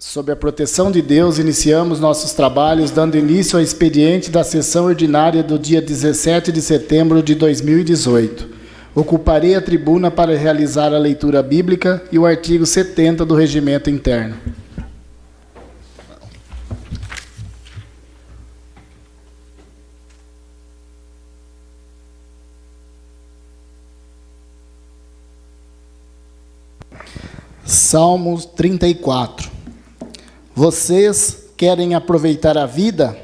Sob a proteção de Deus, iniciamos nossos trabalhos dando início ao expediente da sessão ordinária do dia 17 de setembro de 2018. Ocuparei a tribuna para realizar a leitura bíblica e o artigo 70 do Regimento Interno. Salmos 34. Vocês querem aproveitar a vida?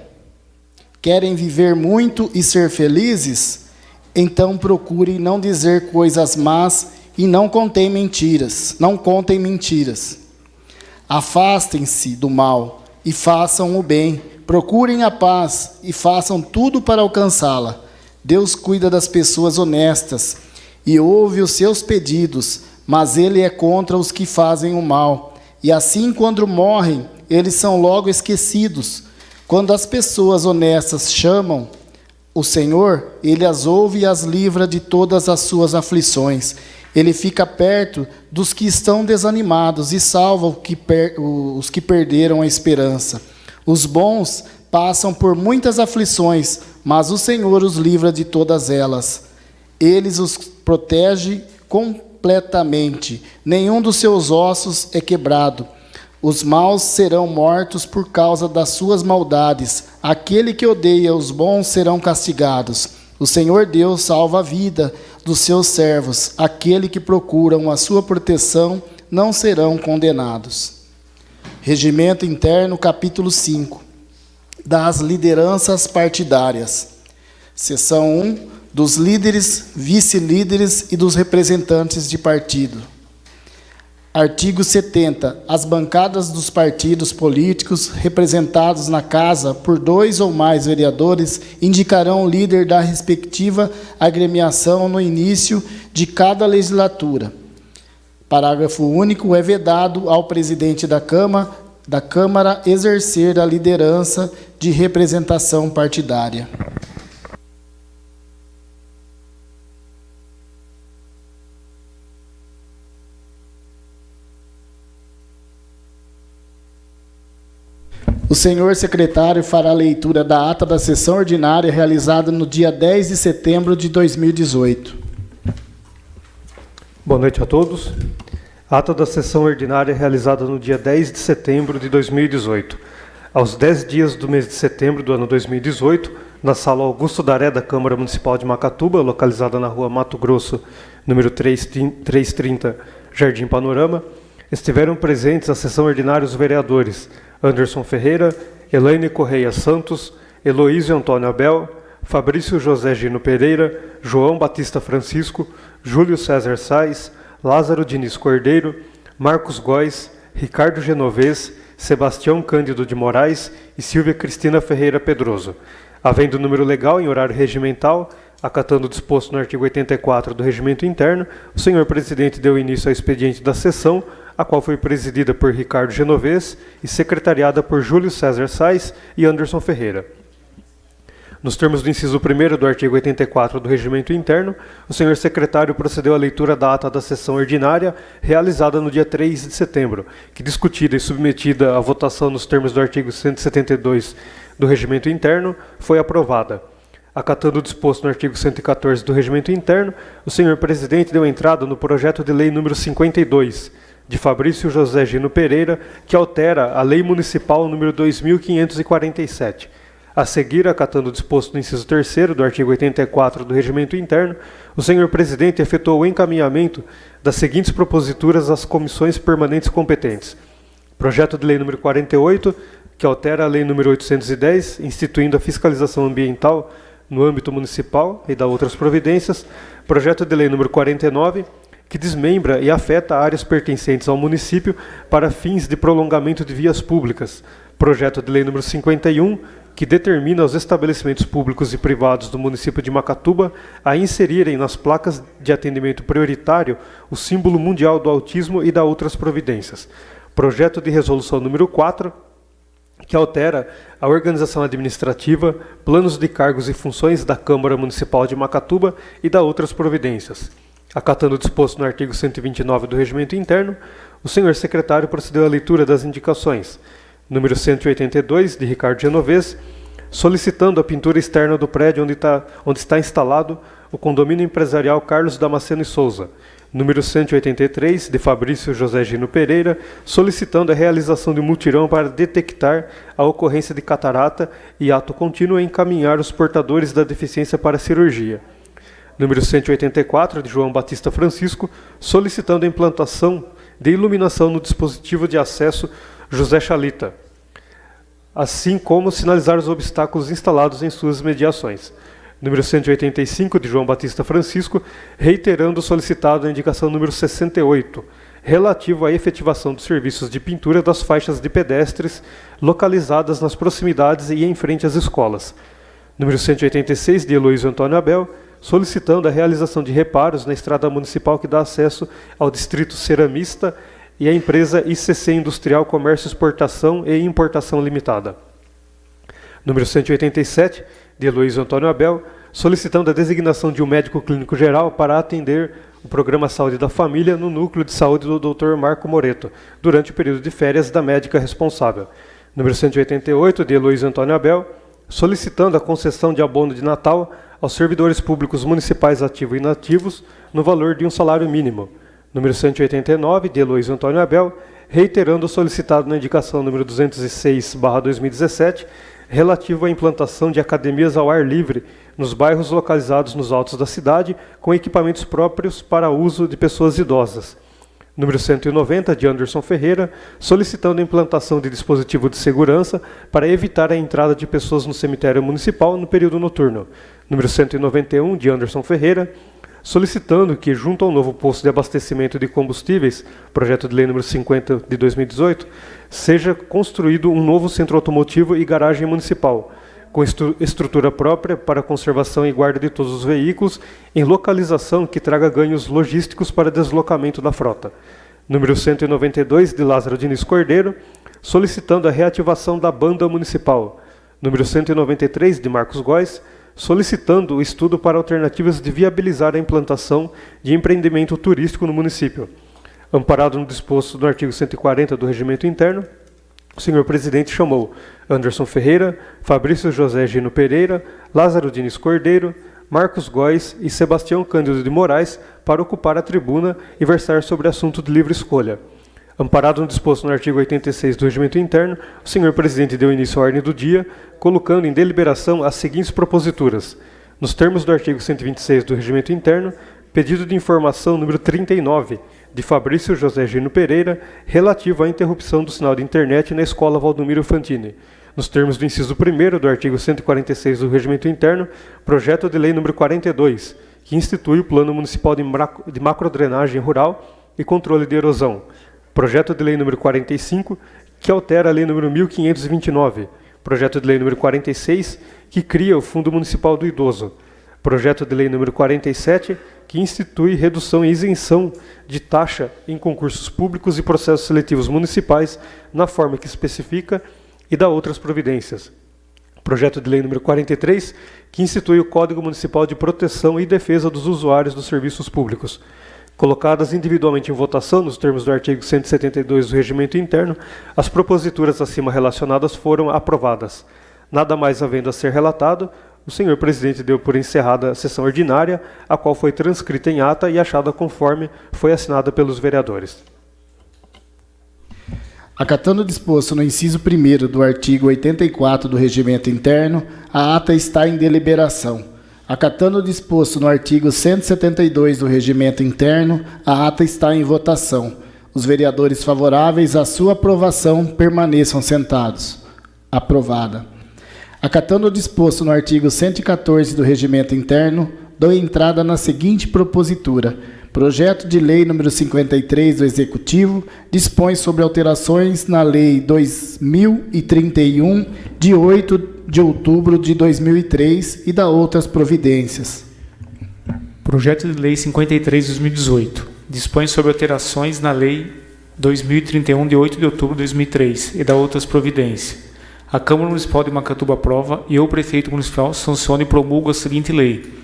Querem viver muito e ser felizes? Então procurem não dizer coisas más e não contem mentiras. Afastem-se do mal e façam o bem. Procurem a paz e façam tudo para alcançá-la. Deus cuida das pessoas honestas e ouve os seus pedidos, mas Ele é contra os que fazem o mal. E assim, quando morrem, eles são logo esquecidos. Quando as pessoas honestas chamam o Senhor, Ele as ouve e as livra de todas as suas aflições. Ele fica perto dos que estão desanimados e salva os que perderam a esperança. Os bons passam por muitas aflições, mas o Senhor os livra de todas elas. Ele os protege completamente. Nenhum dos seus ossos é quebrado. Os maus serão mortos por causa das suas maldades. Aquele que odeia os bons serão castigados. O Senhor Deus salva a vida dos seus servos. Aquele que procuram a sua proteção não serão condenados. Regimento Interno, capítulo 5. Das lideranças partidárias. Seção 1. Dos líderes, vice-líderes e dos representantes de partido. Artigo 70. As bancadas dos partidos políticos representados na Casa por 2 ou mais vereadores indicarão o líder da respectiva agremiação no início de cada legislatura. Parágrafo único. É vedado ao presidente da Câmara exercer a liderança de representação partidária. O senhor secretário fará a leitura da ata da sessão ordinária realizada no dia 10 de setembro de 2018. Boa noite a todos. Ata da sessão ordinária realizada no dia 10 de setembro de 2018. Aos 10 dias do mês de setembro do ano 2018, na Sala Augusto Daré da Câmara Municipal de Macatuba, localizada na rua Mato Grosso, número 330, Jardim Panorama, estiveram presentes à sessão ordinária os vereadores Anderson Ferreira, Elaine Correia Santos, Heloísio Antônio Abel, Fabrício José Gino Pereira, João Batista Francisco, Júlio César Sais, Lázaro Diniz Cordeiro, Marcos Góes, Ricardo Genovez, Sebastião Cândido de Moraes e Silvia Cristina Ferreira Pedroso. Havendo número legal em horário regimental, acatando o disposto no artigo 84 do Regimento Interno, o senhor presidente deu início ao expediente da sessão, a qual foi presidida por Ricardo Genovez e secretariada por Júlio César Sais e Anderson Ferreira. Nos termos do inciso 1º do artigo 84 do Regimento Interno, o senhor secretário procedeu à leitura da ata da sessão ordinária realizada no dia 3 de setembro, que, discutida e submetida à votação nos termos do artigo 172 do Regimento Interno, foi aprovada. Acatando o disposto no artigo 114 do Regimento Interno, o senhor presidente deu entrada no projeto de lei número 52, de Fabrício José Gino Pereira, que altera a Lei Municipal número 2.547. A seguir, acatando o disposto no inciso 3º do artigo 84 do Regimento Interno, o senhor presidente efetuou o encaminhamento das seguintes proposituras às comissões permanentes competentes. Projeto de lei número 48, que altera a lei número 810, instituindo a fiscalização ambiental no âmbito municipal e dá outras providências. Projeto de lei número 49, que desmembra e afeta áreas pertencentes ao município para fins de prolongamento de vias públicas. Projeto de lei número 51, que determina aos estabelecimentos públicos e privados do município de Macatuba a inserirem nas placas de atendimento prioritário o símbolo mundial do autismo e dá outras providências. Projeto de resolução número 4, que altera a organização administrativa, planos de cargos e funções da Câmara Municipal de Macatuba e dá outras providências. Acatando o disposto no artigo 129 do Regimento Interno, o senhor secretário procedeu à leitura das indicações. Número 182, de Ricardo Genovez, solicitando a pintura externa do prédio onde está instalado o condomínio empresarial Carlos Damasceno e Souza. Número 183, de Fabrício José Gino Pereira, solicitando a realização de um mutirão para detectar a ocorrência de catarata e ato contínuo e encaminhar os portadores da deficiência para a cirurgia. Número 184, de João Batista Francisco, solicitando a implantação de iluminação no dispositivo de acesso José Chalita, assim como sinalizar os obstáculos instalados em suas mediações. Número 185, de João Batista Francisco, reiterando o solicitado na indicação número 68, relativo à efetivação dos serviços de pintura das faixas de pedestres localizadas nas proximidades e em frente às escolas. Número 186, de Heloísio Antônio Abel, solicitando a realização de reparos na estrada municipal que dá acesso ao Distrito Ceramista e à empresa ICC Industrial Comércio, Exportação e Importação Limitada. Número 187, de Heloísio Antônio Abel, solicitando a designação de um médico clínico geral para atender o Programa Saúde da Família no Núcleo de Saúde do Dr. Marco Moreto, durante o período de férias da médica responsável. Número 188, de Heloísio Antônio Abel, solicitando a concessão de abono de Natal aos servidores públicos municipais ativos e inativos no valor de um salário mínimo. Número 189, de Heloísio Antônio Abel, reiterando o solicitado na indicação número 206/2017, relativo à implantação de academias ao ar livre nos bairros localizados nos altos da cidade, com equipamentos próprios para uso de pessoas idosas. Número 190, de Anderson Ferreira, solicitando a implantação de dispositivo de segurança para evitar a entrada de pessoas no cemitério municipal no período noturno. Número 191, de Anderson Ferreira, solicitando que, junto ao novo posto de abastecimento de combustíveis, projeto de lei número 50 de 2018, seja construído um novo centro automotivo e garagem municipal, com estrutura própria para conservação e guarda de todos os veículos, em localização que traga ganhos logísticos para deslocamento da frota. Número 192, de Lázaro Diniz Cordeiro, solicitando a reativação da banda municipal. Número 193, de Marcos Góes, solicitando o estudo para alternativas de viabilizar a implantação de empreendimento turístico no município. Amparado no disposto do artigo 140 do Regimento Interno, o senhor presidente chamou Anderson Ferreira, Fabrício José Gino Pereira, Lázaro Diniz Cordeiro, Marcos Góes e Sebastião Cândido de Moraes para ocupar a tribuna e versar sobre assunto de livre escolha. Amparado no disposto no artigo 86 do Regimento Interno, o senhor presidente deu início à ordem do dia, colocando em deliberação as seguintes proposituras. Nos termos do artigo 126 do Regimento Interno, pedido de informação número 39, de Fabrício José Gino Pereira, relativo à interrupção do sinal de internet na Escola Valdomiro Fantini. Nos termos do inciso 1º do artigo 146 do Regimento Interno, projeto de lei número 42, que institui o Plano Municipal de Macrodrenagem Rural e Controle de Erosão. Projeto de lei número 45, que altera a lei número 1529. Projeto de lei número 46, que cria o Fundo Municipal do Idoso. Projeto de lei número 47, que institui redução e isenção de taxa em concursos públicos e processos seletivos municipais, na forma que especifica, e dá outras providências. Projeto de lei número 43, que institui o Código Municipal de Proteção e Defesa dos Usuários dos Serviços Públicos. Colocadas individualmente em votação, nos termos do artigo 172 do Regimento Interno, as proposituras acima relacionadas foram aprovadas. Nada mais havendo a ser relatado, o senhor presidente deu por encerrada a sessão ordinária, a qual foi transcrita em ata e achada conforme foi assinada pelos vereadores. Acatando o disposto no inciso 1º do artigo 84 do Regimento Interno, a ata está em deliberação. Acatando o disposto no artigo 172 do Regimento Interno, a ata está em votação. Os vereadores favoráveis à sua aprovação permaneçam sentados. Aprovada. Acatando o disposto no artigo 114 do Regimento Interno, dou entrada na seguinte propositura. Projeto de lei número 53 do Executivo dispõe sobre alterações na Lei 2031, de 8 de outubro de 2003 e da outras providências. Projeto de Lei 53 de 2018 dispõe sobre alterações na Lei 2031, de 8 de outubro de 2003 e da outras providências. A Câmara Municipal de Macatuba aprova e o Prefeito Municipal sanciona e promulga a seguinte lei.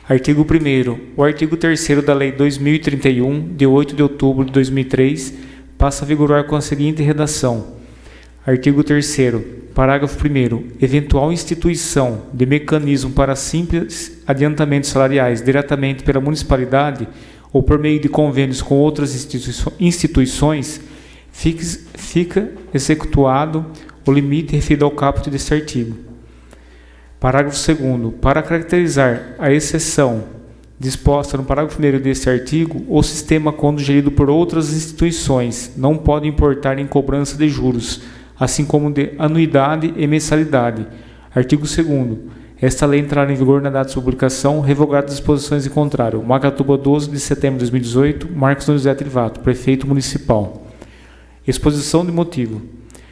Artigo 1º. O artigo 3º da Lei 2031, de 8 de outubro de 2003, passa a vigorar com a seguinte redação. Artigo 3º. Parágrafo 1º. Eventual instituição de mecanismo para simples adiantamentos salariais diretamente pela municipalidade ou por meio de convênios com outras instituições, fica executado o limite referido ao caput deste artigo. Parágrafo 2º. Para caracterizar a exceção disposta no parágrafo 1º deste artigo, o sistema, quando gerido por outras instituições, não pode importar em cobrança de juros, assim como de anuidade e mensalidade. Artigo 2º. Esta lei entrará em vigor na data de sua publicação, revogadas as disposições em contrário. Macatuba, 12 de setembro de 2018, Marcos Donizete Livato, Prefeito Municipal. Exposição de motivo.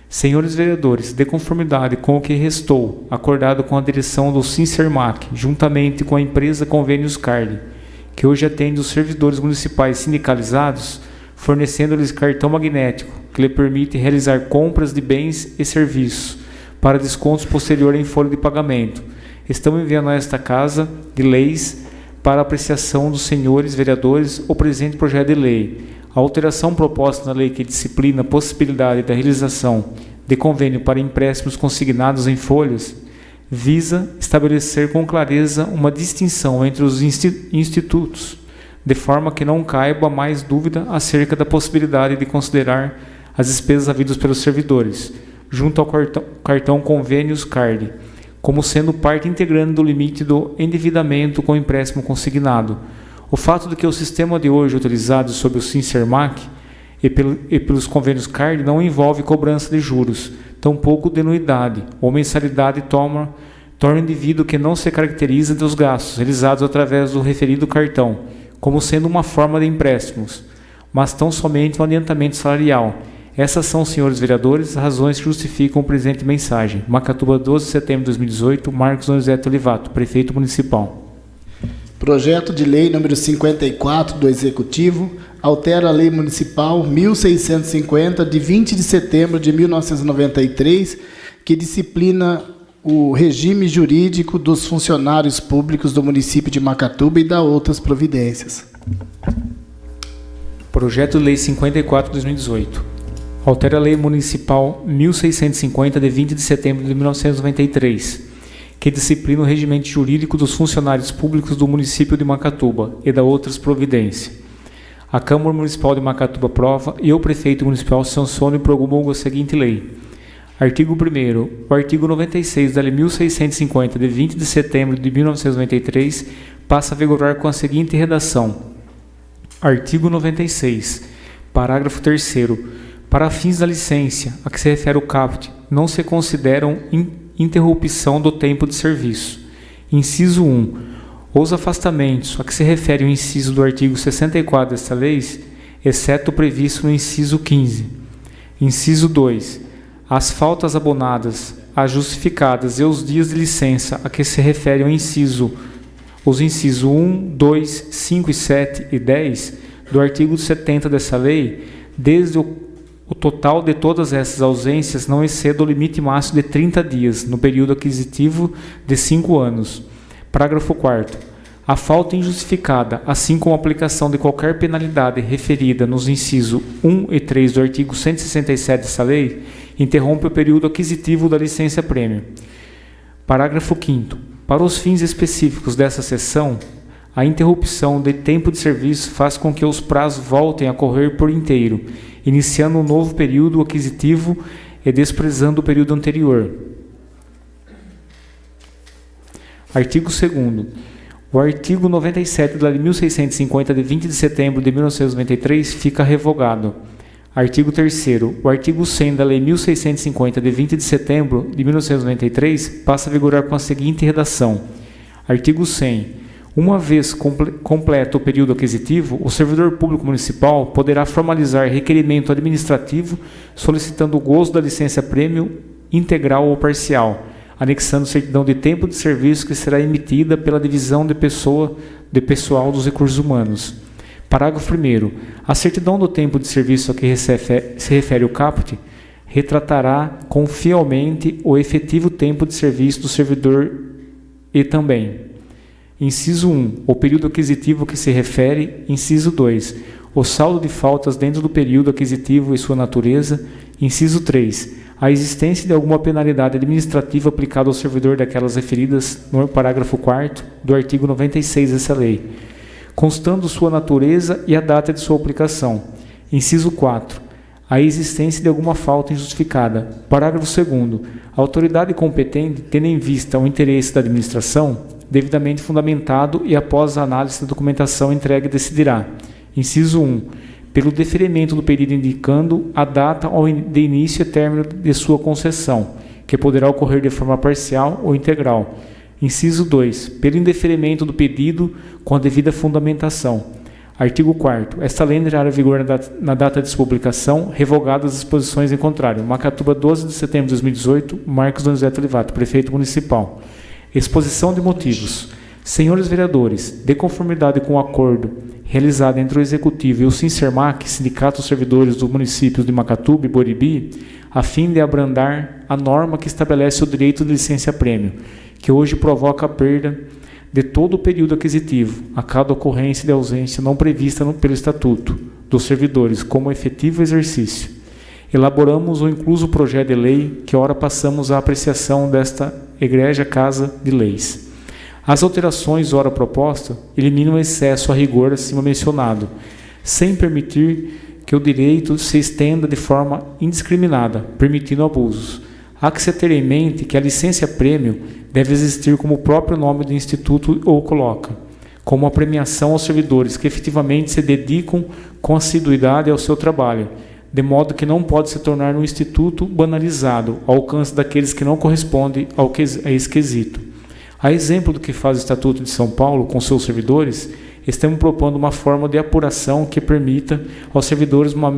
Senhores vereadores, de conformidade com o que restou, acordado com a direção do Sincermac, juntamente com a empresa Convênios Card, que hoje atende os servidores municipais sindicalizados, fornecendo-lhes cartão magnético, que lhe permite realizar compras de bens e serviços, para descontos posteriores em folha de pagamento. Estamos enviando a esta Casa de Leis para apreciação dos senhores vereadores o presente projeto de lei. A alteração proposta na lei que disciplina a possibilidade da realização de convênio para empréstimos consignados em folhas visa estabelecer com clareza uma distinção entre os institutos, de forma que não caiba mais dúvida acerca da possibilidade de considerar as despesas havidas pelos servidores, junto ao cartão Convênios Card, como sendo parte integrante do limite do endividamento com empréstimo consignado. O fato de que o sistema de hoje utilizado sob o Sincermac e pelos convênios CARD não envolve cobrança de juros, tampouco de anuidade ou mensalidade torna o indivíduo que não se caracteriza dos gastos realizados através do referido cartão, como sendo uma forma de empréstimos, mas tão somente um adiantamento salarial. Essas são, senhores vereadores, as razões que justificam a presente mensagem. Macatuba, 12 de setembro de 2018, Marcos Donizete Livato, Prefeito Municipal. Projeto de Lei número 54 do Executivo altera a Lei Municipal 1650, de 20 de setembro de 1993, que disciplina o regime jurídico dos funcionários públicos do município de Macatuba e dá outras providências. Projeto de Lei 54 de 2018. Altera a Lei Municipal 1650, de 20 de setembro de 1993, que disciplina o regimento jurídico dos funcionários públicos do município de Macatuba e da outras providências. A Câmara Municipal de Macatuba aprova e o Prefeito Municipal sanciona e promulga a seguinte lei. Artigo 1º. O artigo 96 da Lei 1650, de 20 de setembro de 1993, passa a vigorar com a seguinte redação. Artigo 96. Parágrafo 3º. Para fins da licença a que se refere o caput, não se consideram interrupção do tempo de serviço. Inciso 1. Os afastamentos a que se refere o inciso do artigo 64 desta lei, exceto o previsto no inciso 15. Inciso 2. As faltas abonadas, as justificadas e os dias de licença a que se refere os incisos 1, 2, 5 e 7 e 10 do artigo 70 dessa lei, desde o total de todas essas ausências não exceda o limite máximo de 30 dias, no período aquisitivo de 5 anos. Parágrafo 4º. A falta injustificada, assim como a aplicação de qualquer penalidade referida nos incisos 1 e 3 do artigo 167 dessa lei, interrompe o período aquisitivo da licença-prêmio. Parágrafo 5º. Para os fins específicos dessa seção, a interrupção de tempo de serviço faz com que os prazos voltem a correr por inteiro, iniciando um novo período aquisitivo e desprezando o período anterior. Artigo 2º. O artigo 97 da Lei 1650, de 20 de setembro de 1993, fica revogado. Artigo 3º. O artigo 100 da Lei 1650, de 20 de setembro de 1993, passa a vigorar com a seguinte redação. Artigo 100. Uma vez completo o período aquisitivo, o servidor público municipal poderá formalizar requerimento administrativo solicitando o gozo da licença-prêmio integral ou parcial, anexando certidão de tempo de serviço que será emitida pela Divisão de Pessoal dos Recursos Humanos. Parágrafo 1º. A certidão do tempo de serviço a que se refere o caput retratará confielmente o efetivo tempo de serviço do servidor e também Inciso 1. O período aquisitivo que se refere. Inciso 2. O saldo de faltas dentro do período aquisitivo e sua natureza. Inciso 3. A existência de alguma penalidade administrativa aplicada ao servidor daquelas referidas no parágrafo 4º do artigo 96 dessa lei, constando sua natureza e a data de sua aplicação. Inciso 4. A existência de alguma falta injustificada. Parágrafo 2º. A autoridade competente, tendo em vista o interesse da administração, devidamente fundamentado e após a análise da documentação entregue, decidirá. Inciso 1. Pelo deferimento do pedido indicando a data de início e término de sua concessão, que poderá ocorrer de forma parcial ou integral. Inciso 2. Pelo indeferimento do pedido com a devida fundamentação. Artigo 4º. Esta lei entrará em vigor na data de sua publicação, revogadas as disposições em contrário. Macatuba, 12 de setembro de 2018, Marcos Donizete Olivato, Prefeito Municipal. Exposição de motivos. Senhores vereadores, de conformidade com o acordo realizado entre o Executivo e o Sincermac, Sindicato dos Servidores dos Municípios de Macatuba e Boribi, a fim de abrandar a norma que estabelece o direito de licença-prêmio, que hoje provoca a perda de todo o período aquisitivo, a cada ocorrência de ausência não prevista pelo Estatuto dos Servidores, como efetivo exercício. Elaboramos o incluso projeto de lei, que ora passamos à apreciação desta egrégia Casa de Leis. As alterações ora propostas eliminam o excesso a rigor acima mencionado, sem permitir que o direito se estenda de forma indiscriminada, permitindo abusos. Há que se ter em mente que a licença-prêmio deve existir como o próprio nome do Instituto o coloca, como uma premiação aos servidores que efetivamente se dedicam com assiduidade ao seu trabalho, de modo que não pode se tornar um instituto banalizado ao alcance daqueles que não correspondem a esse quesito. A exemplo do que faz o Estatuto de São Paulo com seus servidores, estamos propondo uma forma de apuração que permita aos servidores uma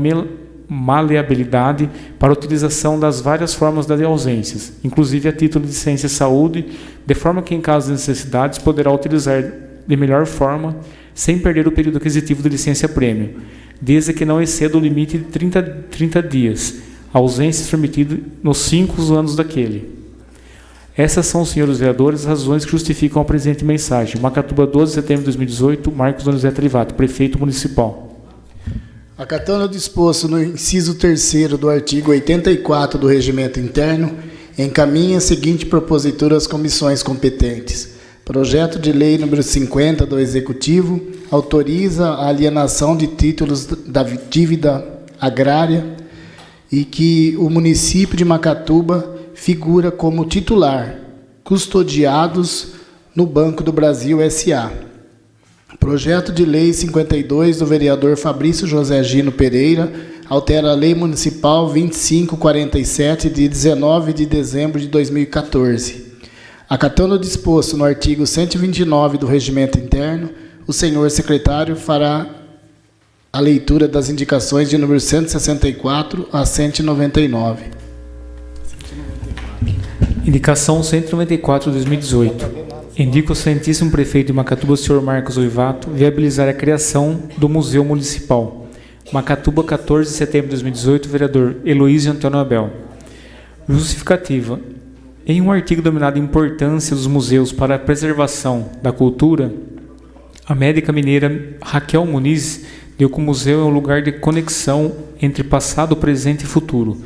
maleabilidade para a utilização das várias formas das ausências, inclusive a título de licença-saúde, de forma que, em caso de necessidades, poderá utilizar de melhor forma, sem perder o período aquisitivo de licença-prêmio, desde que não exceda o limite de 30 dias, ausências permitidas nos 5 anos daquele. Essas são, senhores vereadores, as razões que justificam a presente mensagem. Macatuba, 12 de setembro de 2018, Marcos Donizete Olivato, Prefeito Municipal. Acatando o disposto no inciso 3º do artigo 84 do Regimento Interno, encaminha a seguinte propositura às comissões competentes. Projeto de Lei número 50 do Executivo autoriza a alienação de títulos da dívida agrária e que o município de Macatuba figura como titular, custodiados no Banco do Brasil S.A. Projeto de Lei 52 do vereador Fabrício José Gino Pereira altera a Lei Municipal 2547 de 19 de dezembro de 2014. Acatando o disposto no artigo 129 do Regimento Interno, o senhor secretário fará a leitura das indicações de número 164 a 199. Indicação 194 de 2018. Indica o excelentíssimo prefeito de Macatuba, senhor Marcos Olivato, viabilizar a criação do Museu Municipal. Macatuba, 14 de setembro de 2018, vereador Heloísio Antônio Abel. Justificativa. Em um artigo denominado Importância dos Museus para a Preservação da Cultura, a médica mineira Raquel Muniz deu que o museu é um lugar de conexão entre passado, presente e futuro,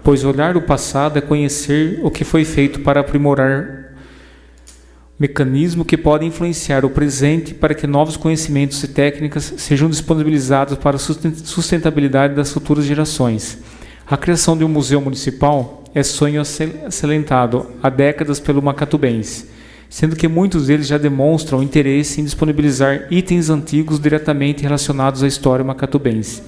pois olhar o passado é conhecer o que foi feito para aprimorar mecanismos que podem influenciar o presente para que novos conhecimentos e técnicas sejam disponibilizados para a sustentabilidade das futuras gerações. A criação de um museu municipal é sonho acalentado há décadas pelo macatubense, sendo que muitos deles já demonstram interesse em disponibilizar itens antigos diretamente relacionados à história macatubense.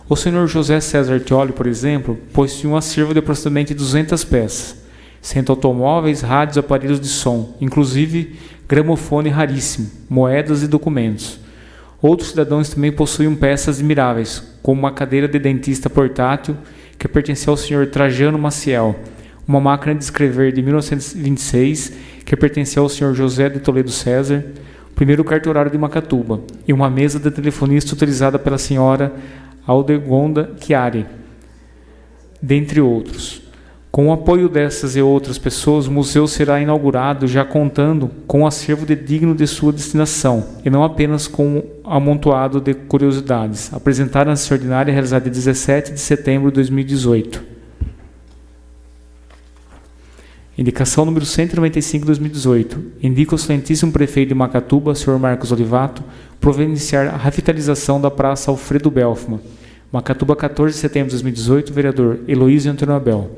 O senhor José César Artioli, por exemplo, possui um acervo de aproximadamente 200 peças, sendo automóveis, rádios, aparelhos de som, inclusive gramofone raríssimo, moedas e documentos. Outros cidadãos também possuem peças admiráveis, como uma cadeira de dentista portátil que pertenceu ao senhor Trajano Maciel, uma máquina de escrever de 1926 que pertenceu ao senhor José de Toledo César, primeiro cartorário de Macatuba, e uma mesa de telefonista utilizada pela senhora Aldegonda Chiari, dentre outros. Com o apoio dessas e outras pessoas, o museu será inaugurado já contando com um acervo digno de sua destinação, e não apenas com um amontoado de curiosidades. Apresentada na sessão ordinária realizada em 17 de setembro de 2018. Indicação número 195 de 2018. Indica o excelentíssimo prefeito de Macatuba, senhor Marcos Olivato, providenciar a revitalização da Praça Alfredo Belfman. Macatuba, 14 de setembro de 2018, vereador Heloísio Antônio Abel.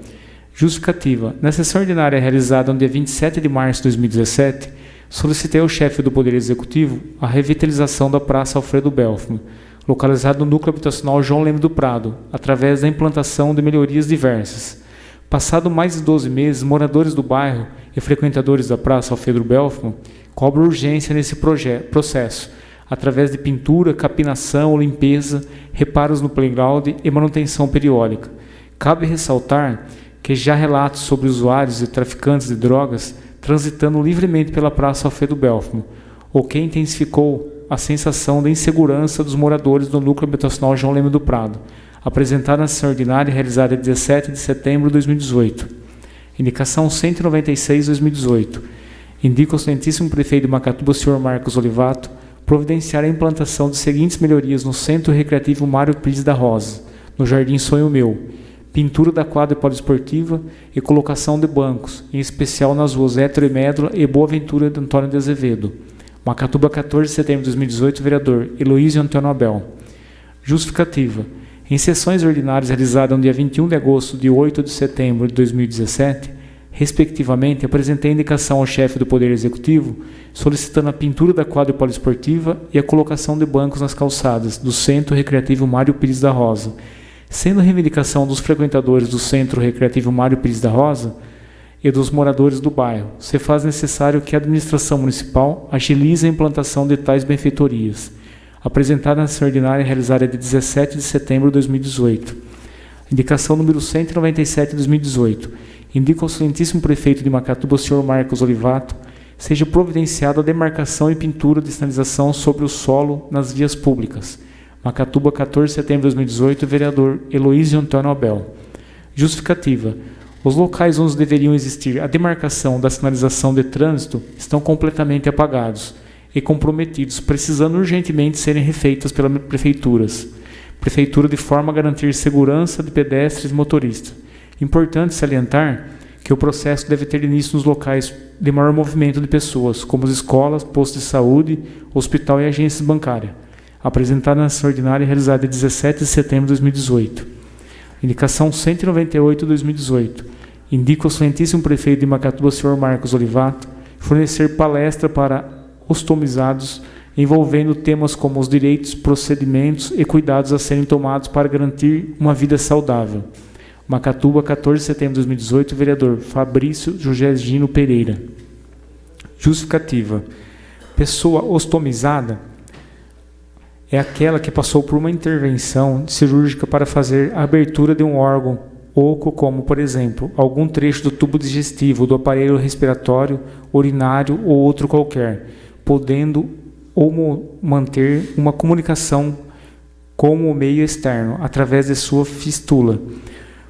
Justificativa. Na sessão ordinária realizada no dia 27 de março de 2017, solicitei ao chefe do Poder Executivo a revitalização da Praça Alfredo Belfman, localizada no núcleo habitacional João Leme do Prado, através da implantação de melhorias diversas. Passado mais de 12 meses, moradores do bairro e frequentadores da Praça Alfredo Belfman cobram urgência nesse processo, através de pintura, capinação, limpeza, reparos no playground e manutenção periódica. Cabe ressaltar que já há relatos sobre usuários e traficantes de drogas transitando livremente pela Praça Alfredo Belfman, o que intensificou a sensação de insegurança dos moradores do núcleo habitacional João Leme do Prado, apresentada na sessão ordinária realizada em 17 de setembro de 2018. Indicação 196 de 2018. Indica o excelentíssimo prefeito de Macatuba, senhor Marcos Olivato, providenciar a implantação de seguintes melhorias no Centro Recreativo Mário Pires da Rosa, no Jardim Sonho Meu: pintura da quadra poliesportiva e colocação de bancos, em especial nas ruas Hétero e Médula e Boa Ventura de Antônio de Azevedo. Macatuba, 14 de setembro de 2018, vereador Heloísio Antônio Abel. Justificativa. Em sessões ordinárias realizadas no dia 21 de agosto e 8 de setembro de 2017, respectivamente, apresentei indicação ao chefe do Poder Executivo solicitando a pintura da quadra poliesportiva e a colocação de bancos nas calçadas do Centro Recreativo Mário Pires da Rosa. Sendo reivindicação dos frequentadores do Centro Recreativo Mário Pires da Rosa e dos moradores do bairro, se faz necessário que a administração municipal agilize a implantação de tais benfeitorias. Apresentada na sessão ordinária realizada de 17 de setembro de 2018. Indicação número 197 de 2018. Indica ao excelentíssimo prefeito de Macatuba, senhor Marcos Olivato, seja providenciada a demarcação e pintura de sinalização sobre o solo nas vias públicas. Macatuba, 14 de setembro de 2018, vereador Heloísio Antônio Abel. Justificativa. Os locais onde deveriam existir a demarcação da sinalização de trânsito estão completamente apagados e comprometidos, precisando urgentemente serem refeitas pelas prefeitura de forma a garantir segurança de pedestres e motoristas. Importante salientar que o processo deve ter início nos locais de maior movimento de pessoas, como as escolas, postos de saúde, hospital e agências bancárias. Apresentada na sessão ordinária realizada em 17 de setembro de 2018. Indicação 198 de 2018. Indica o excelentíssimo prefeito de Macatuba, senhor Marcos Olivato, fornecer palestra para ostomizados envolvendo temas como os direitos, procedimentos e cuidados a serem tomados para garantir uma vida saudável. Macatuba, 14 de setembro de 2018, vereador Fabrício José Gino Pereira. Justificativa. Pessoa ostomizada é aquela que passou por uma intervenção cirúrgica para fazer a abertura de um órgão oco, como, por exemplo, algum trecho do tubo digestivo, do aparelho respiratório, urinário ou outro qualquer, podendo ou manter uma comunicação com o meio externo, através de sua fístula,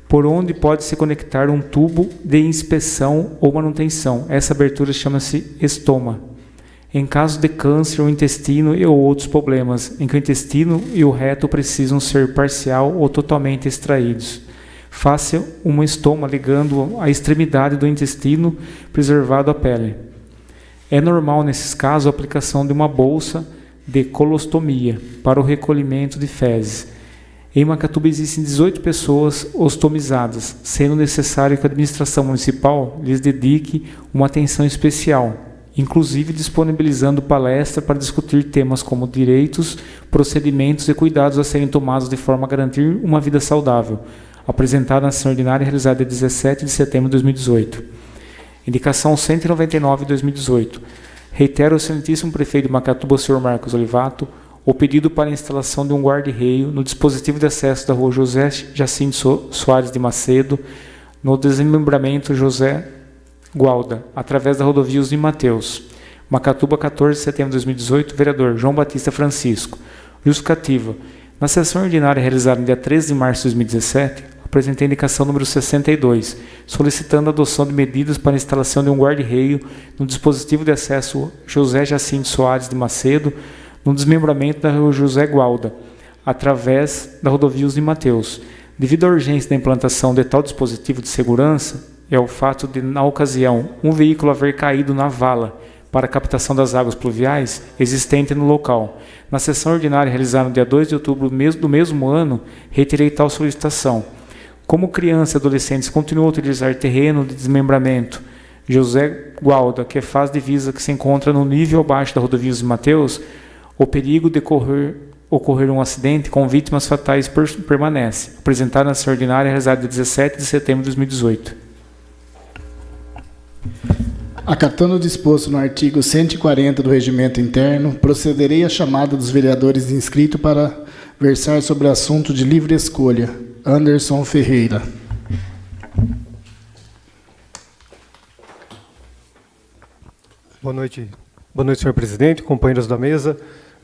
por onde pode se conectar um tubo de inspeção ou manutenção. Essa abertura chama-se estoma. Em caso de câncer, o intestino e outros problemas, em que o intestino e o reto precisam ser parcial ou totalmente extraídos. Faça uma estoma ligando a extremidade do intestino preservado à pele. É normal, nesses casos, a aplicação de uma bolsa de colostomia para o recolhimento de fezes. Em Macatuba existem 18 pessoas ostomizadas, sendo necessário que a administração municipal lhes dedique uma atenção especial, inclusive disponibilizando palestra para discutir temas como direitos, procedimentos e cuidados a serem tomados de forma a garantir uma vida saudável, apresentada na sessão ordinária realizada em 17 de setembro de 2018. Indicação 199 de 2018. Reitero ao excelentíssimo prefeito de Macatuba, senhor Marcos Olivato, o pedido para a instalação de um guarda-reio no dispositivo de acesso da rua José Jacinto Soares de Macedo, no desmembramento José Gualda, através da rodovia Osni Mateus. Macatuba, 14 de setembro de 2018, vereador João Batista Francisco. Justificativa. Na sessão ordinária realizada no dia 13 de março de 2017, apresentei a indicação número 62, solicitando a adoção de medidas para a instalação de um guarda-reio no dispositivo de acesso José Jacinto Soares de Macedo, no desmembramento da rua José Gualda, através da rodovia de Mateus. Devido à urgência da implantação de tal dispositivo de segurança, é o fato de, na ocasião, um veículo haver caído na vala para a captação das águas pluviais existente no local. Na sessão ordinária realizada no dia 2 de outubro do mesmo ano, retirei tal solicitação. Como criança e adolescentes continuam a utilizar terreno de desmembramento José Gualda, que é fase divisa que se encontra no nível abaixo da rodovia de Mateus, o perigo de ocorrer um acidente com vítimas fatais permanece. Apresentado na sessão ordinária realizada dia 17 de setembro de 2018. Acatando o disposto no artigo 140 do Regimento Interno, procederei à chamada dos vereadores inscritos para versar sobre o assunto de livre escolha. Anderson Ferreira. Boa noite, senhor presidente, companheiros da mesa,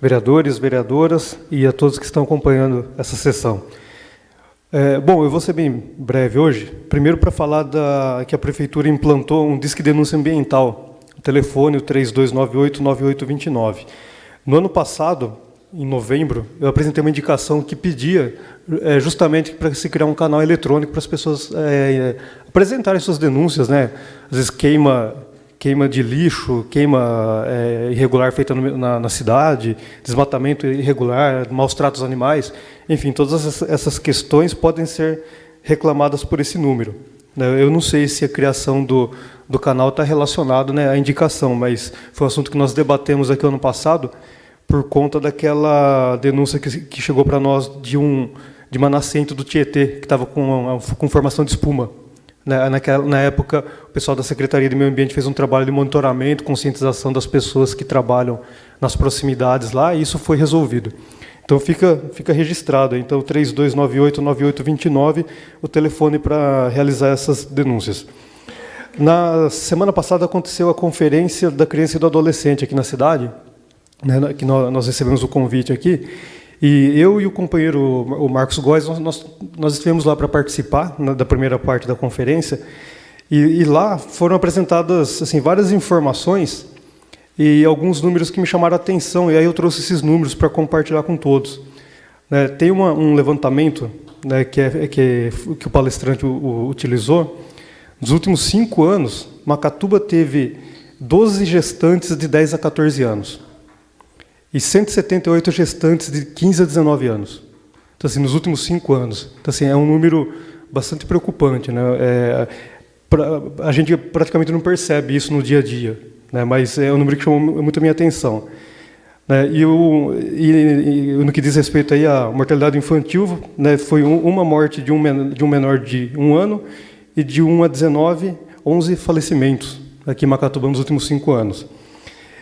vereadores, vereadoras e a todos que estão acompanhando essa sessão. Bom, eu vou ser bem breve hoje. Primeiro, para falar que a Prefeitura implantou um disque denúncia ambiental, o telefone, o 3298-9829. No ano passado, em novembro, eu apresentei uma indicação que pedia justamente para se criar um canal eletrônico para as pessoas apresentarem suas denúncias, né? Às vezes queima de lixo, queima irregular feita na cidade, desmatamento irregular, maus tratos animais, enfim, todas essas questões podem ser reclamadas por esse número. Eu não sei se a criação do canal está relacionado, né, à indicação, mas foi um assunto que nós debatemos aqui ano passado por conta daquela denúncia que chegou para nós de uma nascente do Tietê, que estava com formação de espuma. Na época, o pessoal da Secretaria de Meio Ambiente fez um trabalho de monitoramento, conscientização das pessoas que trabalham nas proximidades lá, e isso foi resolvido. Então, fica registrado. Então, 3298-9829, o telefone para realizar essas denúncias. Na semana passada, aconteceu a Conferência da Criança e do Adolescente aqui na cidade, né, que nós recebemos o convite aqui, e eu e o companheiro, o Marcos Góes, nós estivemos lá para participar da primeira parte da conferência, e lá foram apresentadas assim, várias informações e alguns números que me chamaram a atenção, e aí eu trouxe esses números para compartilhar com todos. Tem um levantamento, né, que o palestrante utilizou. Nos últimos 5 anos, Macatuba teve 12 gestantes de 10 a 14 anos. E 178 gestantes de 15 a 19 anos. Então, assim, nos últimos 5 anos. Então, assim, é um número bastante preocupante, né? A gente praticamente não percebe isso no dia a dia, né? Mas é um número que chamou muito a minha atenção. E no que diz respeito aí à mortalidade infantil, né, foi uma morte de um menor de 1 ano e de 1 a 19, 11 falecimentos aqui em Macatuba nos últimos 5 anos.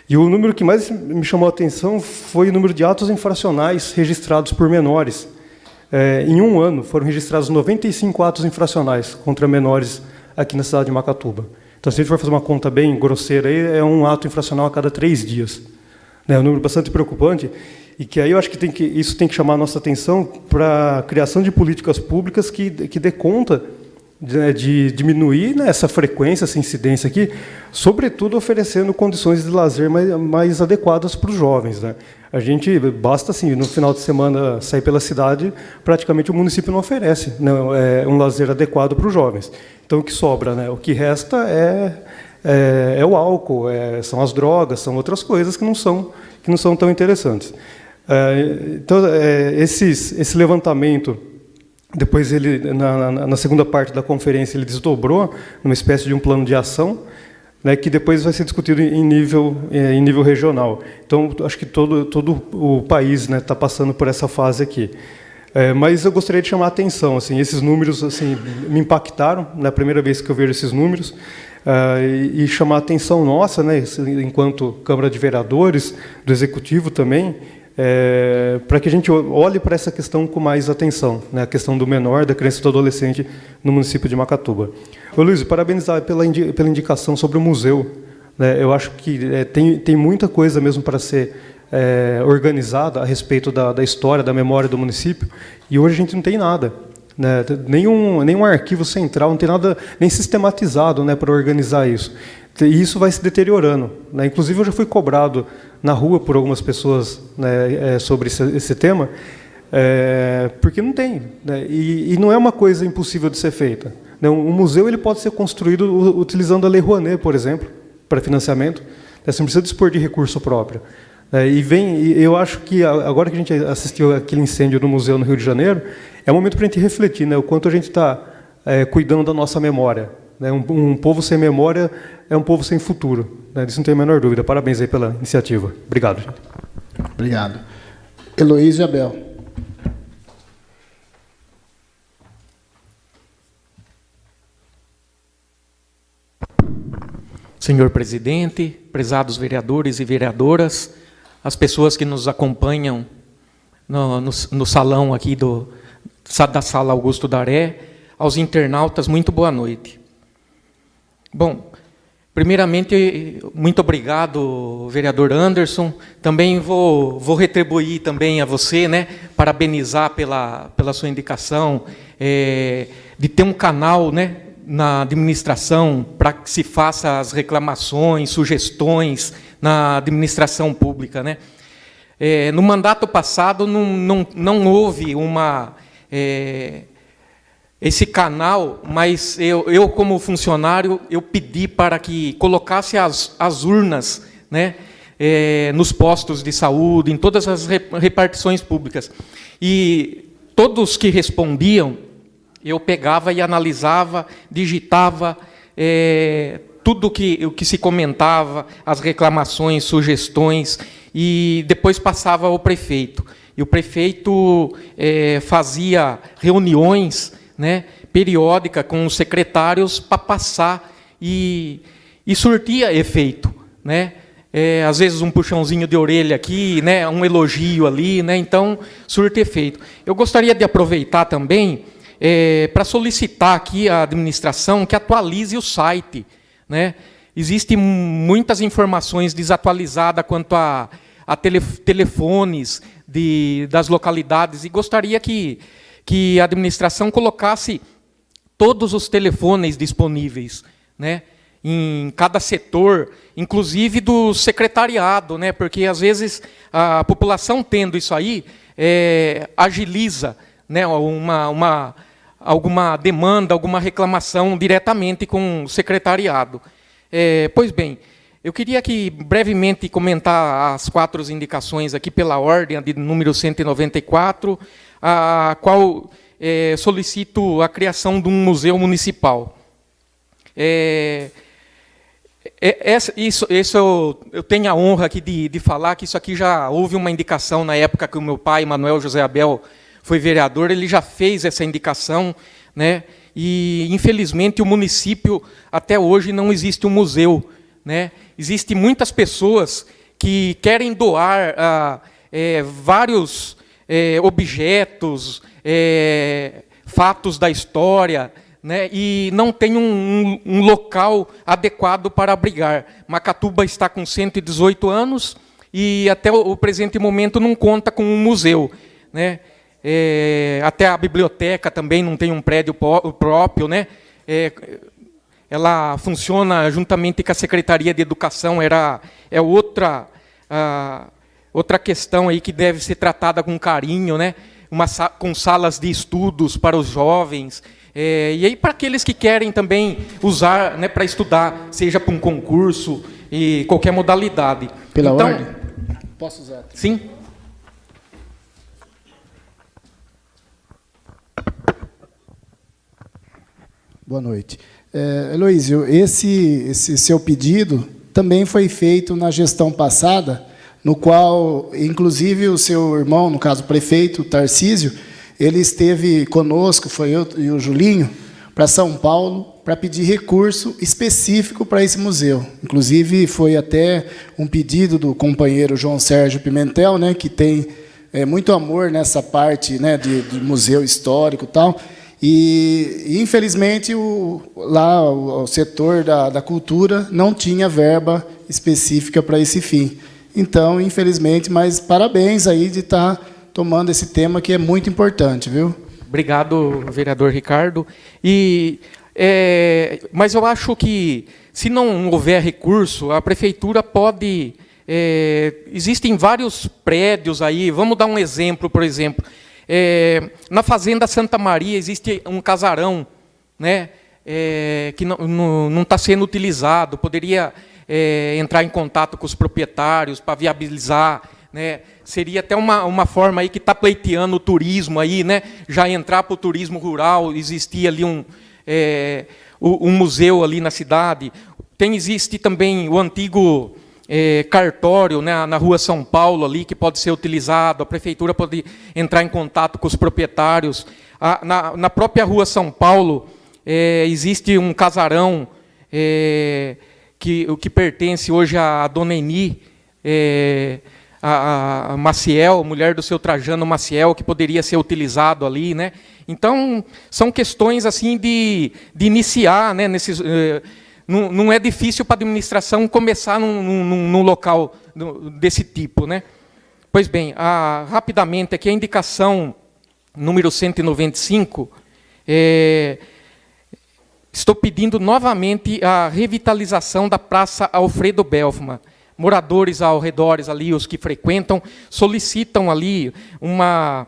E o número que mais me chamou a atenção foi o número de atos infracionais registrados por menores. Em 1 ano, foram registrados 95 atos infracionais contra menores aqui na cidade de Macatuba. Então, se a gente for fazer uma conta bem grosseira, aí, é um ato infracional a cada 3 dias. É um número bastante preocupante, e que aí eu acho que isso tem que chamar a nossa atenção para a criação de políticas públicas que dê conta de diminuir, né, essa frequência, essa incidência aqui, sobretudo oferecendo condições de lazer mais adequadas para os jovens, né? A gente, basta assim, no final de semana sair pela cidade, praticamente o município não oferece, né, um lazer adequado para os jovens. Então, o que sobra, né, o que resta é o álcool, são as drogas, são outras coisas que não são tão interessantes. Então, esse levantamento, depois ele, na segunda parte da conferência, ele desdobrou numa espécie de um plano de ação, né, que depois vai ser discutido em nível regional. Então, acho que todo o país, né, está passando por essa fase aqui. Mas eu gostaria de chamar a atenção, assim, esses números assim, me impactaram na primeira vez que eu vejo esses números, e chamar a atenção nossa, né, enquanto Câmara de Vereadores, do Executivo também, para que a gente olhe para essa questão com mais atenção, né, a questão do menor, da criança e do adolescente no município de Macatuba. Ô, Luiz, parabenizar pela indicação sobre o museu, né, eu acho que tem muita coisa mesmo para ser organizada a respeito da história, da memória do município, e hoje a gente não tem nada. né? Nenhum arquivo central, não tem nada nem sistematizado, né, para organizar isso. E isso vai se deteriorando, né? Inclusive, eu já fui cobrado na rua por algumas pessoas, né, sobre esse tema, porque não tem, né? E não é uma coisa impossível de ser feita. Um museu ele pode ser construído utilizando a Lei Rouanet, por exemplo, para financiamento. Você não precisa dispor de recurso próprio. Eu acho que agora que a gente assistiu aquele incêndio no museu no Rio de Janeiro, é o momento para a gente refletir, né, o quanto a gente está cuidando da nossa memória. Né? Um povo sem memória é um povo sem futuro. Né? Disso não tem a menor dúvida. Parabéns aí pela iniciativa. Obrigado, gente. Obrigado. Heloísa e Abel. Senhor presidente, prezados vereadores e vereadoras, as pessoas que nos acompanham no salão aqui da Sala Augusto Daré, aos internautas, muito boa noite. Bom, primeiramente, muito obrigado, vereador Anderson. Também vou retribuir também a você, né, parabenizar pela sua indicação de ter um canal, né, na administração para que se faça as reclamações, sugestões na administração pública, né? No mandato passado não houve esse canal, mas eu como funcionário eu pedi para que colocasse as urnas, né, nos postos de saúde, em todas as repartições públicas, e todos que respondiam eu pegava e analisava, digitava tudo o que se comentava, as reclamações, sugestões, e depois passava ao prefeito. E o prefeito fazia reuniões, né, periódicas com os secretários para passar e surtia efeito. Né? Às vezes um puxãozinho de orelha aqui, né, um elogio ali, né, então surte efeito. Eu gostaria de aproveitar também para solicitar aqui à administração que atualize o site. Né? Existem muitas informações desatualizadas quanto a telefones das localidades, e gostaria que a administração colocasse todos os telefones disponíveis, né, em cada setor, inclusive do secretariado, né, porque, às vezes, a população tendo isso aí, agiliza, né, alguma demanda, alguma reclamação diretamente com o secretariado. Pois bem, eu queria aqui brevemente comentar as 4 indicações aqui pela ordem, de número 194, a qual solicito a criação de um museu municipal. Isso eu tenho a honra aqui de falar que isso aqui já houve uma indicação na época que o meu pai, Manuel José Abel, foi vereador, ele já fez essa indicação, né? E, infelizmente, o município, até hoje, não existe um museu. Né? Existem muitas pessoas que querem doar vários objetos, fatos da história, né? E não tem um local adequado para abrigar. Macatuba está com 118 anos e, até o presente momento, não conta com um museu. Né? Até a biblioteca também não tem um prédio próprio, né? Ela funciona juntamente com a Secretaria de Educação, é outra questão aí que deve ser tratada com carinho, né? Com salas de estudos para os jovens, e aí para aqueles que querem também usar, né, para estudar, seja para um concurso e qualquer modalidade. Pela ordem? Posso usar? Sim. Boa noite. Heloísio, esse seu pedido também foi feito na gestão passada, no qual, inclusive, o seu irmão, no caso o prefeito, Tarcísio, ele esteve conosco, foi eu e o Julinho, para São Paulo, para pedir recurso específico para esse museu. Inclusive, foi até um pedido do companheiro João Sérgio Pimentel, né, que tem muito amor nessa parte, né, de museu histórico e tal. E, infelizmente, o setor da cultura não tinha verba específica para esse fim. Então, infelizmente, mas parabéns aí de estar tomando esse tema que é muito importante, viu? Obrigado, vereador Ricardo. Mas eu acho que, se não houver recurso, a prefeitura pode... existem vários prédios aí, vamos dar um exemplo, por exemplo. Na Fazenda Santa Maria existe um casarão, né, que não está sendo utilizado, poderia entrar em contato com os proprietários para viabilizar, né, seria até uma forma aí que está pleiteando o turismo, aí, né, já entrar para o turismo rural, existia ali um museu ali na cidade, existe também o antigo... cartório, né, na Rua São Paulo, ali, que pode ser utilizado, a prefeitura pode entrar em contato com os proprietários. Na própria Rua São Paulo, existe um casarão que pertence hoje à dona Eni, a Maciel, mulher do seu Trajano Maciel, que poderia ser utilizado ali, né? Então, são questões assim de iniciar, né, nesses... Não é difícil para a administração começar num local desse tipo, né? Pois bem, rapidamente, aqui a indicação número 195, estou pedindo novamente a revitalização da Praça Alfredo Belfman. Moradores ao redor ali, os que frequentam, solicitam ali uma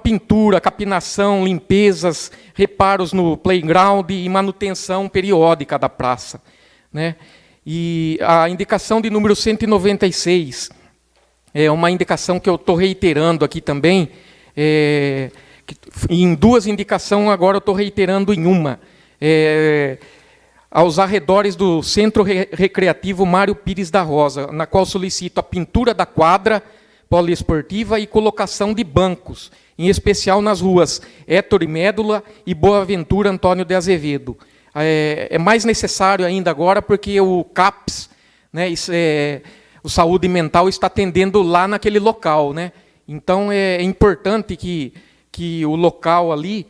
pintura, capinação, limpezas, reparos no playground e manutenção periódica da praça, né? E a indicação de número 196 é uma indicação que eu estou reiterando aqui também. Em duas indicações, agora eu estou reiterando em uma. Aos arredores do Centro Recreativo Mário Pires da Rosa, na qual solicito a pintura da quadra poliesportiva e colocação de bancos, em especial nas ruas Héctor e Médula e Boaventura Antônio de Azevedo. É mais necessário ainda agora porque o CAPS, né, o Saúde Mental, está atendendo lá naquele local, né? Então, é importante que o local ali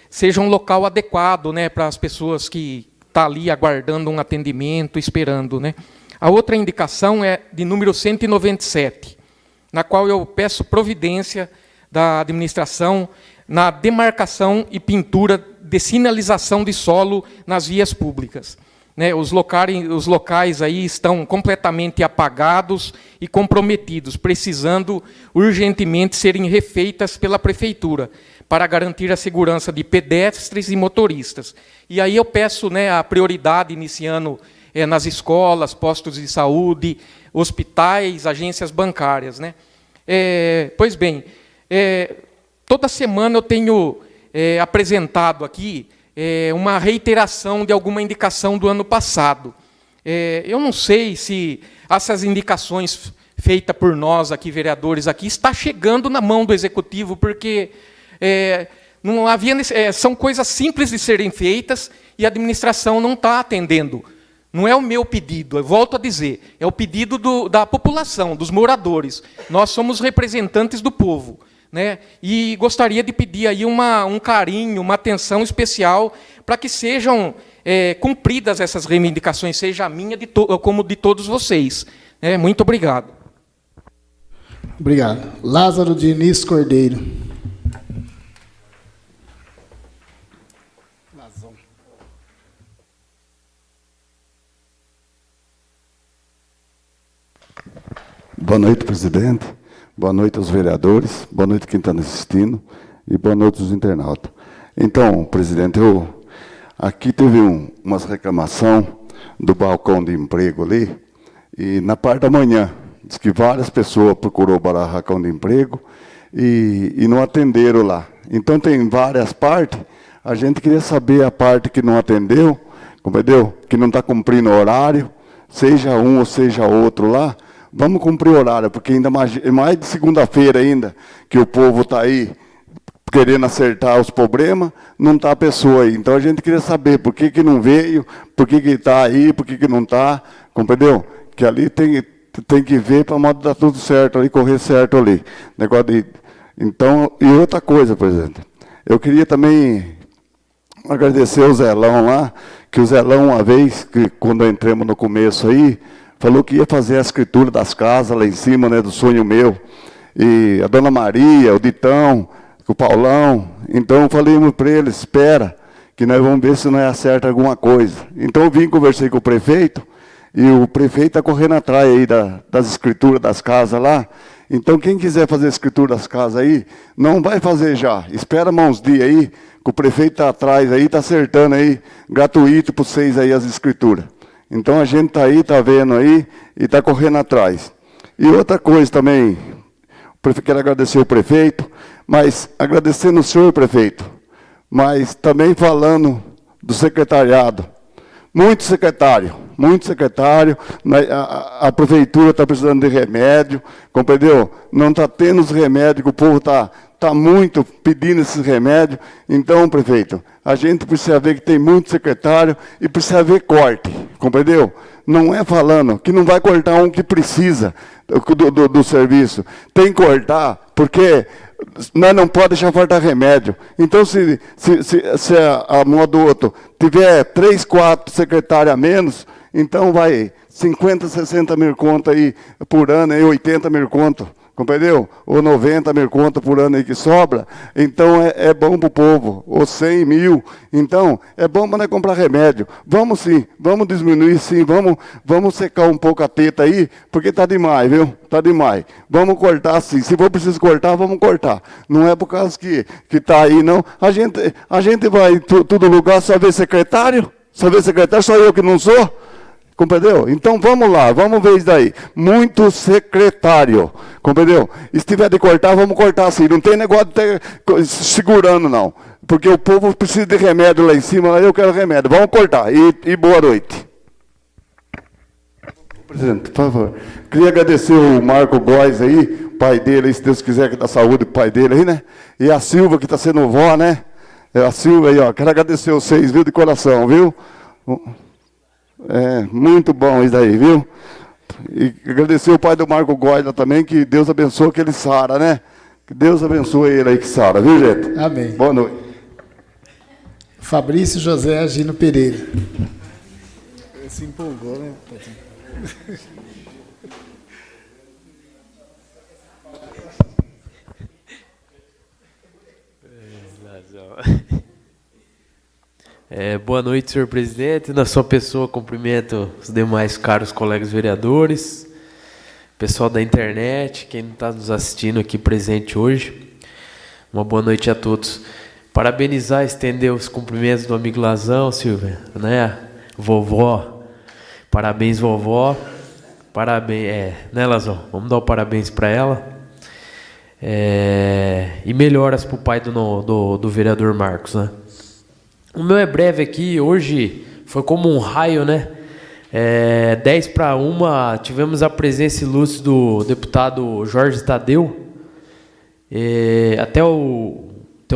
seja um local adequado, né, para as pessoas que estão ali aguardando um atendimento, esperando, né? A outra indicação é de número 197, na qual eu peço providência da administração na demarcação e pintura de sinalização de solo nas vias públicas, né? Os locais aí estão completamente apagados e comprometidos, precisando urgentemente serem refeitas pela prefeitura, para garantir a segurança de pedestres e motoristas. E aí eu peço, né, a prioridade iniciando nas escolas, postos de saúde, hospitais, agências bancárias, né? Pois bem, toda semana eu tenho apresentado aqui uma reiteração de alguma indicação do ano passado. Eu não sei se essas indicações feitas por nós aqui, vereadores, aqui, está chegando na mão do Executivo, porque não havia, são coisas simples de serem feitas e a administração não está atendendo. Não é o meu pedido, eu volto a dizer, é o pedido da população, dos moradores. Nós somos representantes do povo, né? E gostaria de pedir aí um carinho, uma atenção especial para que sejam cumpridas essas reivindicações, seja a minha como de todos vocês. Muito obrigado. Obrigado. Lázaro Diniz Cordeiro. Boa noite, presidente. Boa noite aos vereadores. Boa noite quem está nos assistindo. E boa noite aos internautas. Então, presidente, aqui teve umas reclamações do balcão de emprego ali. E na parte da manhã, diz que várias pessoas procuraram o balcão de emprego e não atenderam lá. Então, tem várias partes. A gente queria saber a parte que não atendeu, compreendeu? Que não está cumprindo o horário, seja um ou seja outro lá. Vamos cumprir o horário, porque ainda mais de segunda-feira ainda, que o povo está aí querendo acertar os problemas, não está a pessoa aí. Então a gente queria saber por que não veio, por que está aí, por que não está, compreendeu? Que ali tem que ver para modo dar tudo certo ali, correr certo ali. Negócio de... Então, e outra coisa, presidente, eu queria também agradecer ao Zelão lá, que o Zelão, uma vez, que quando entramos no começo aí, falou que ia fazer a escritura das casas lá em cima, né, do sonho meu. E a dona Maria, o Ditão, com o Paulão. Então eu falei para eles, espera, que nós vamos ver se nós acerta alguma coisa. Então eu vim, conversei com o prefeito, e o prefeito está correndo atrás aí das escrituras das casas lá. Então quem quiser fazer a escritura das casas aí, não vai fazer já. Espera mais uns dias aí, que o prefeito está atrás aí, está acertando aí, gratuito para vocês aí as escrituras. Então a gente está aí, está vendo aí, e está correndo atrás. E outra coisa também, quero agradecer o prefeito, mas agradecendo o senhor prefeito, mas também falando do secretariado. Muito secretário, a prefeitura está precisando de remédio, compreendeu? Não está tendo os remédios, o povo está muito pedindo esses remédios. Então, prefeito, a gente precisa ver que tem muito secretário e precisa ver corte, compreendeu? Não é falando que não vai cortar um que precisa do serviço. Tem que cortar, porque nós não podemos deixar faltar remédio. Então, se a Modoto tiver 3, 4 secretários a menos, então vai 50, 60 mil conto aí por ano, aí 80 mil conto, compreendeu? Ou 90 mil conto por ano aí que sobra. Então é bom para o povo, ou 100 mil. Então é bom para nós comprar remédio. Vamos sim, vamos diminuir sim, vamos secar um pouco a teta aí, porque está demais, viu? Está demais. Vamos cortar sim. Se for preciso cortar, vamos cortar. Não é por causa que está aí, não. A gente vai em todo lugar só ver secretário? Só ver secretário, só eu que não sou? Compreendeu? Então vamos lá, vamos ver isso daí. Muito secretário, compreendeu? E se tiver de cortar, vamos cortar assim. Não tem negócio de ter segurando, não. Porque o povo precisa de remédio lá em cima, lá eu quero remédio. Vamos cortar. E boa noite. Presidente, por favor. Queria agradecer o Marco Góes aí, pai dele, aí, se Deus quiser, que dá saúde pro pai dele aí, né? E a Silva, que está sendo vó, né? A Silva aí, ó. Quero agradecer vocês, viu, de coração, viu? Muito bom isso aí, viu? E agradecer o pai do Marco Góes também, que Deus abençoe que ele sara, né? Que Deus abençoe ele aí que sara, viu, gente? Amém. Boa noite. Fabrício José Agino Pereira. Ele se empolgou, né? Boa noite, senhor presidente. Na sua pessoa, cumprimento os demais caros colegas vereadores, pessoal da internet, quem não está nos assistindo aqui presente hoje. Uma boa noite a todos. Parabenizar, estender os cumprimentos do amigo Lazão, Silvia, né? Vovó. Parabéns, vovó. Parabéns, né, Lazão? Vamos dar o parabéns para ela. E melhoras para o pai do vereador Marcos, né? O meu é breve aqui, hoje foi como um raio, né? 10:01, tivemos a presença ilustre do deputado Jorge Tadeu. Tem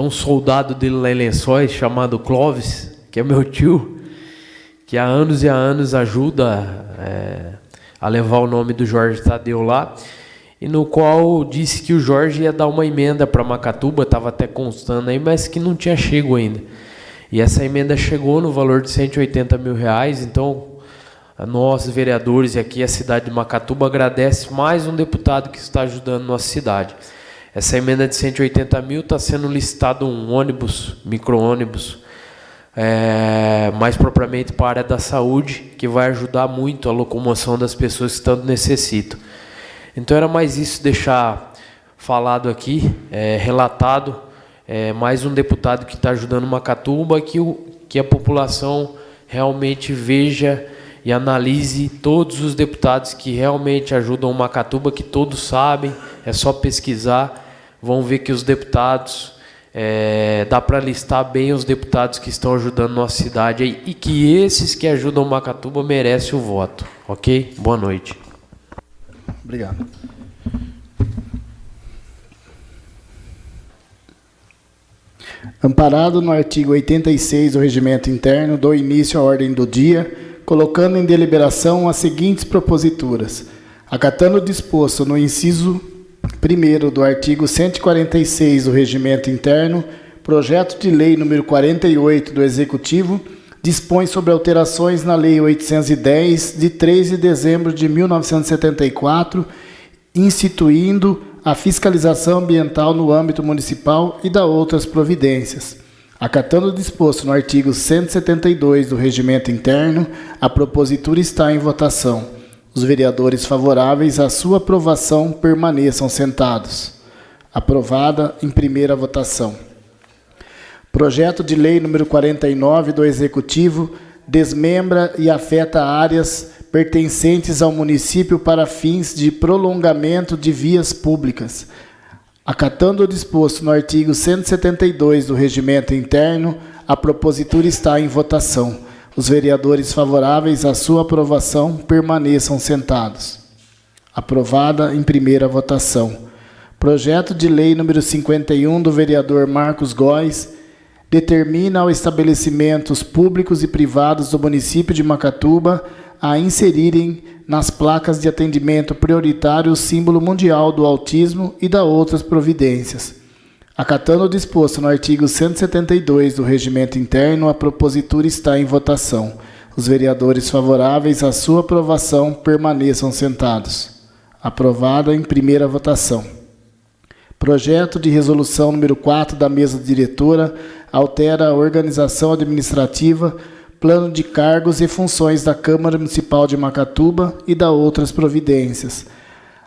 um soldado dele lá em Lençóis, chamado Clóvis, que é meu tio, que há anos e há anos ajuda a levar o nome do Jorge Tadeu lá, e no qual disse que o Jorge ia dar uma emenda para Macatuba, estava até constando aí, mas que não tinha chego ainda. E essa emenda chegou no valor de R$180 mil, então nós, vereadores, e aqui a cidade de Macatuba agradece mais um deputado que está ajudando nossa cidade. Essa emenda de 180 mil está sendo listado um ônibus, micro-ônibus, mais propriamente para a área da saúde, que vai ajudar muito a locomoção das pessoas que tanto necessitam. Então era mais isso, deixar falado aqui, relatado, mais um deputado que está ajudando Macatuba, que a população realmente veja e analise todos os deputados que realmente ajudam Macatuba, que todos sabem, é só pesquisar, vão ver que os deputados, dá para listar bem os deputados que estão ajudando nossa cidade aí, e que esses que ajudam Macatuba merecem o voto, ok? Boa noite. Obrigado. Amparado no artigo 86 do Regimento Interno, dou início à ordem do dia, colocando em deliberação as seguintes proposituras. Acatando o disposto no inciso 1º do artigo 146 do Regimento Interno, projeto de lei número 48 do Executivo dispõe sobre alterações na Lei 810, de 3 de dezembro de 1974, instituindo a fiscalização ambiental no âmbito municipal e da outras providências. Acatando o disposto no artigo 172 do Regimento Interno, a propositura está em votação. Os vereadores favoráveis à sua aprovação permaneçam sentados. Aprovada em primeira votação. Projeto de lei número 49 do Executivo desmembra e afeta áreas pertencentes ao município para fins de prolongamento de vias públicas. Acatando o disposto no artigo 172 do Regimento Interno, a propositura está em votação. Os vereadores favoráveis à sua aprovação permaneçam sentados. Aprovada em primeira votação. Projeto de lei número 51 do vereador Marcos Góes determina aos estabelecimentos públicos e privados do município de Macatuba a inserirem nas placas de atendimento prioritário o símbolo mundial do autismo e da outras providências. Acatando o disposto no artigo 172 do Regimento Interno, a propositura está em votação. Os vereadores favoráveis à sua aprovação permaneçam sentados. Aprovada em primeira votação. Projeto de resolução número 4 da mesa diretora altera a organização administrativa, plano de cargos e funções da Câmara Municipal de Macatuba e da outras providências.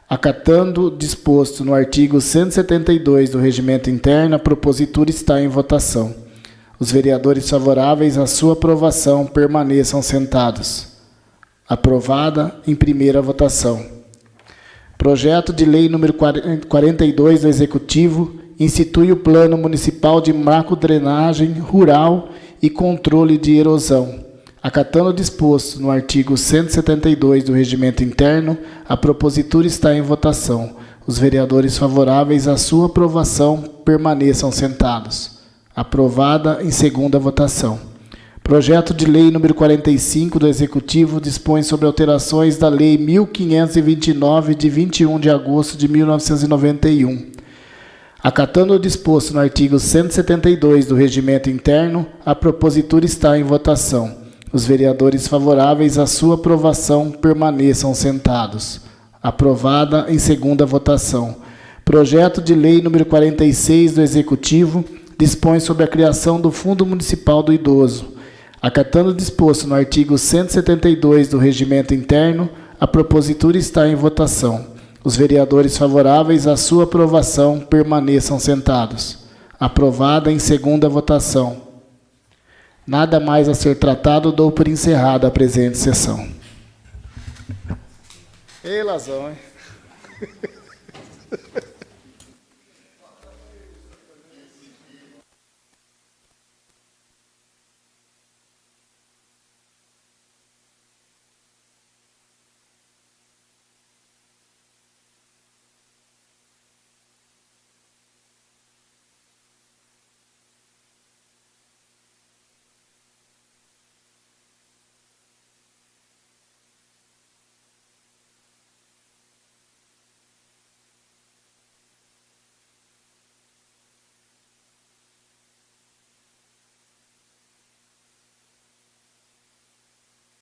Acatando disposto no artigo 172 do Regimento Interno, a propositura está em votação. Os vereadores favoráveis à sua aprovação permaneçam sentados. Aprovada em primeira votação. Projeto de lei número 42 do Executivo institui o Plano Municipal de Macrodrenagem Rural e Controle de Erosão. Acatando o disposto no artigo 172 do Regimento Interno, a propositura está em votação. Os vereadores favoráveis à sua aprovação permaneçam sentados. Aprovada em segunda votação. Projeto de lei número 45 do Executivo dispõe sobre alterações da Lei 1529, de 21 de agosto de 1991. Acatando o disposto no artigo 172 do Regimento Interno, a propositura está em votação. Os vereadores favoráveis à sua aprovação permaneçam sentados. Aprovada em segunda votação. Projeto de lei número 46 do Executivo dispõe sobre a criação do Fundo Municipal do Idoso. Acatando o disposto no artigo 172 do Regimento Interno, a propositura está em votação. Os vereadores favoráveis à sua aprovação permaneçam sentados. Aprovada em segunda votação. Nada mais a ser tratado, dou por encerrada a presente sessão. Ei, Lazão, hein?